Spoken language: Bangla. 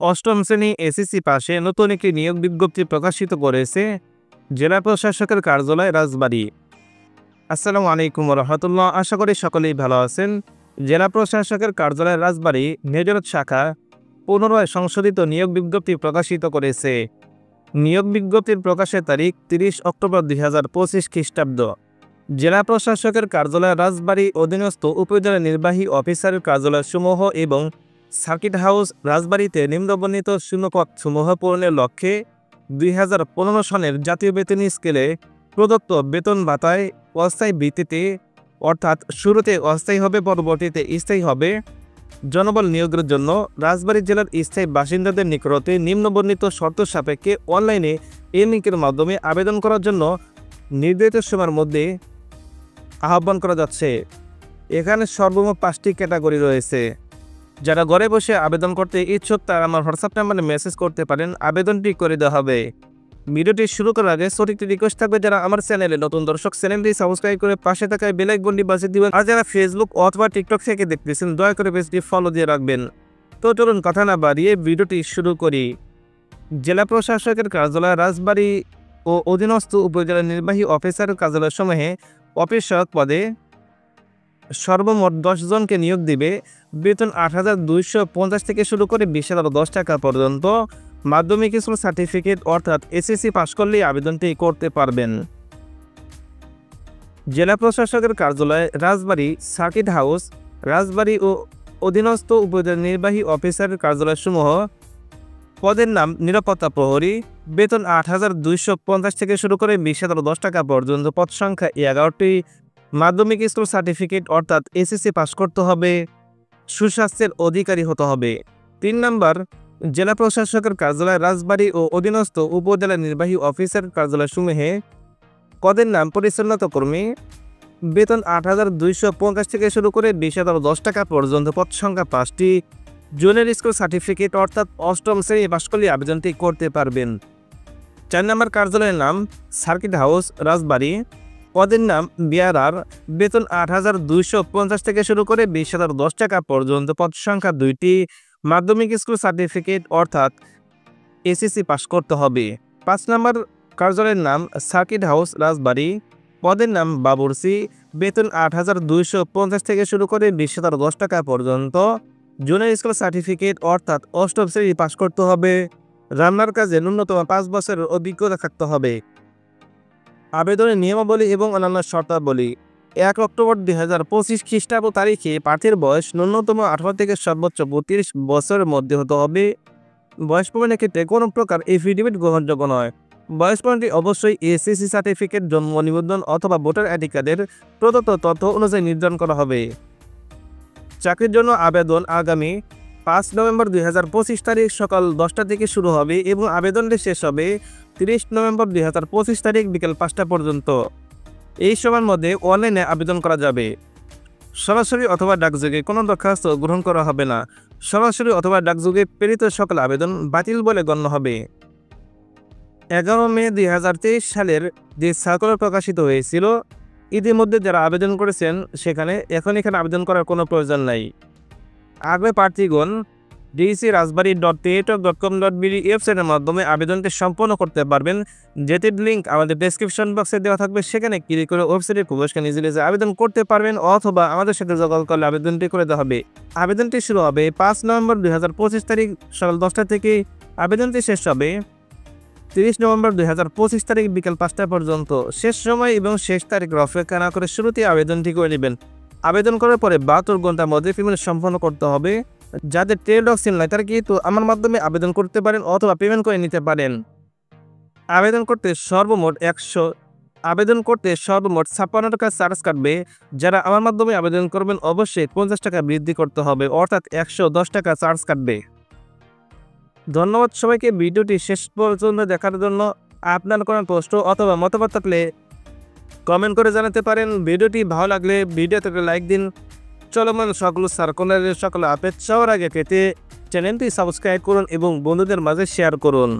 অষ্টম শ্রেণী এসএসসি পাশে নতুন একটি নিয়োগ বিজ্ঞপ্তি প্রকাশিত করেছে জেলা প্রশাসকের কার্যালয় রাজবাড়ী। আসসালামু আলাইকুম রহমতুল্লাহ। আশা করি সকলেই ভালো আছেন। জেলা প্রশাসকের কার্যালয় রাজবাড়ী নেজরত শাখা পুনরায় সংশোধিত নিয়োগ বিজ্ঞপ্তি প্রকাশিত করেছে। নিয়োগ বিজ্ঞপ্তির প্রকাশের তারিখ 30 অক্টোবর 2025 খ্রিস্টাব্দ। জেলা প্রশাসকের কার্যালয় রাজবাড়ী অধীনস্থ উপজেলা নির্বাহী অফিসারের কার্যালয়সমূহ এবং সার্কিট হাউস রাজবাড়ীতে নিম্নবর্ণিত শূন্যপদসমূহ পূরণের লক্ষ্যে 2015 সনের জাতীয় বেতন স্কেলে প্রদত্ত বেতন ভাতায় অস্থায়ী ভিত্তিতে অর্থাৎ শুরুতে অস্থায়ী হবে, পরবর্তীতে স্থায়ী হবে জনবল নিয়োগের জন্য রাজবাড়ী জেলার স্থায়ী বাসিন্দাদের নিকটতে নিম্নবর্ণিত শর্ত সাপেক্ষে অনলাইনে এই লিঙ্কের মাধ্যমে আবেদন করার জন্য নির্ধারিত সময়ের মধ্যে আহ্বান করা যাচ্ছে। এখানে সর্বমোট 5টি ক্যাটাগরি রয়েছে। যারা ঘরে বসে আবেদন করতে ইচ্ছুক তারা আমার হোয়াটসঅ্যাপ নাম্বারে মেসেজ করতে পারেন, আবেদনটি করে দেওয়া হবে। ভিডিওটি শুরু করার আগে সঠিক রিকোয়েস্ট থাকবে, যারা আমার চ্যানেলে নতুন দর্শক চ্যানেলটি সাবস্ক্রাইব করে পাশে থাকা বেল আইকনটি বাজিয়ে দিবেন। আর যারা ফেসবুক অথবা টিকটক থেকে দেখতেছেন দয়া করে পেজটি ফলো দিয়ে রাখবেন। তো চলুন কথা না বাড়িয়ে ভিডিওটি শুরু করি। জেলা প্রশাসকের কার্যালয় রাজবাড়ী ও অধীনস্থ উপজেলা নির্বাহী অফিসারের কার্যালয়সমূহে অফিস সহায়ক পদে সর্বমোট 10 জনকে নিয়োগ দিবে। বেতন 8,250 থেকে শুরু করে 20,010 টাকা পর্যন্ত। মাধ্যমিক স্কুল সার্টিফিকেট অর্থাৎ এসএসসি পাশ করলেই আবেদনটি করতে পারবেন। জেলা প্রশাসকের কার্যালয় রাজবাড়ী সার্কিট হাউস রাজবাড়ী ও অধীনস্থ উপজেলা নির্বাহী অফিসারের কার্যালয়সমূহ পদের নাম নিরাপত্তা প্রহরী। বেতন 8,250 থেকে শুরু করে 20,010 টাকা পর্যন্ত। পদ সংখ্যা 11টি। মাধ্যমিক স্কুল সার্টিফিকেট অর্থাৎ এসএসসি পাস করতে হবে। সুস্বাস্থ্যের অধিকারী হতে হবে। 3 নম্বর, জেলা প্রশাসকের কার্যালয় রাজবাড়ী ও অধীনস্থ উপজেলা নির্বাহী অফিসার কার্যালয়সমূহে পদের নাম পরিচ্ছন্নতা কর্মী। বেতন 8,250 থেকে শুরু করে 20,010 টাকা পর্যন্ত। পদ সংখ্যা 5টি। জুনিয়র স্কুল সার্টিফিকেট অর্থাৎ অষ্টম শ্রেণী পাস করলে আবেদনটি করতে পারবেন। 4 নম্বর, কার্যালয়ের নাম সার্কিট হাউস রাজবাড়ী। পদের নাম বিআরআর। বেতন 8,250 থেকে শুরু করে 20,010 টাকা পর্যন্ত। পদ সংখ্যা 2টি। মাধ্যমিক স্কুল সার্টিফিকেট অর্থাৎ এসএসসি পাস করতে হবে। 5 নম্বর, কার্যালয়ের নাম সার্কিট হাউস রাজবাড়ী। পদের নাম বাবুর্চি। বেতন 8,250 থেকে শুরু করে 20,010 টাকা পর্যন্ত। জুনিয়র স্কুল সার্টিফিকেট অর্থাৎ অষ্টম শ্রেণী পাস করতে হবে। রান্নার কাজে ন্যূনতম 5 বছরের অভিজ্ঞতা থাকতে হবে। আবেদনের নিয়মাবলী এবং অন্যান্য শর্তাবলী। 1 অক্টোবর 2025 খ্রিস্টাব্দ তারিখে প্রার্থীর বয়স ন্যূনতম 18 থেকে সর্বোচ্চ 32 বছরের মধ্যে হতে হবে। বয়স প্রমাণের ক্ষেত্রে কোনো প্রকার এফিডেভিট গ্রহণযোগ্য নয়। বয়স প্রমাণটি অবশ্যই এসএসসি সার্টিফিকেট, জন্ম নিবন্ধন অথবা ভোটার আইডি কার্ডের প্রদত্ত তথ্য অনুযায়ী নির্ধারণ করা হবে। চাকরির জন্য আবেদন আগামী 5 নভেম্বর 2025 তারিখ সকাল 10টা থেকে শুরু হবে এবং আবেদনটি শেষ হবে 30 নভেম্বর 2025 তারিখ বিকেল 5টা পর্যন্ত। এই সময়ের মধ্যে অনলাইনে আবেদন করা যাবে। সরাসরি অথবা ডাকযোগে কোনো দরখাস্ত গ্রহণ করা হবে না। সরাসরি অথবা ডাকযোগে প্রেরিত সকল আবেদন বাতিল বলে গণ্য হবে। 11 মে 2023 সালের যে সার্কুলার প্রকাশিত হয়েছিল, ইতিমধ্যে যারা আবেদন করেছেন সেখানে এখানে আবেদন করার কোনো প্রয়োজন নাই। আগ্রহী প্রার্থীগণ dcrazbari.tetok.com.bd ওয়েবসাইটের মাধ্যমে আবেদনটি সম্পন্ন করতে পারবেন, যেটির লিঙ্ক আমাদের ডেসক্রিপশন বক্সে দেওয়া থাকবে। সেখানে ক্লিক করে ওয়েবসাইটে প্রবেশ করে নিজে আবেদন করতে পারবেন অথবা আমাদের সাথে যোগাযোগ করলে আবেদনটি করে দেওয়া হবে। আবেদনটি শুরু হবে 5 নভেম্বর 2025 তারিখ সকাল 10টা থেকে। আবেদনটি শেষ হবে 30 নভেম্বর 2025 তারিখ বিকেল 5টা পর্যন্ত। শেষ সময় এবং শেষ তারিখ অপেক্ষা না করে শুরুতেই আবেদনটি করে নেবেন। আবেদন করার পরে 72 ঘন্টার মধ্যে পেমেন্ট সম্পন্ন করতে হবে। যাদের ট্রেড অক্সিন নাই তারা কিন্তু আমার মাধ্যমে আবেদন করতে পারেন অথবা পেমেন্ট করে নিতে পারেন। আবেদন করতে সর্বমোট 56 টাকা চার্জ কাটবে। যারা আমার মাধ্যমে আবেদন করবেন অবশ্যই 50 টাকা বৃদ্ধি করতে হবে, অর্থাৎ 110 টাকা চার্জ কাটবে। ধন্যবাদ সবাইকে ভিডিওটি শেষ পর্যন্ত দেখার জন্য। আপনার কোনো প্রশ্ন অথবা মতামত থাকলে কমেন্ট করে জানাতে পারেন। ভিডিওটি ভালো লাগলে ভিডিওতে লাইক দিন। চলমান সকল সার্কুলারের সকল আপডেট সবার আগে পেতে চ্যানেলটি সাবস্ক্রাইব করুন এবং বন্ধুদের মাঝে শেয়ার করুন।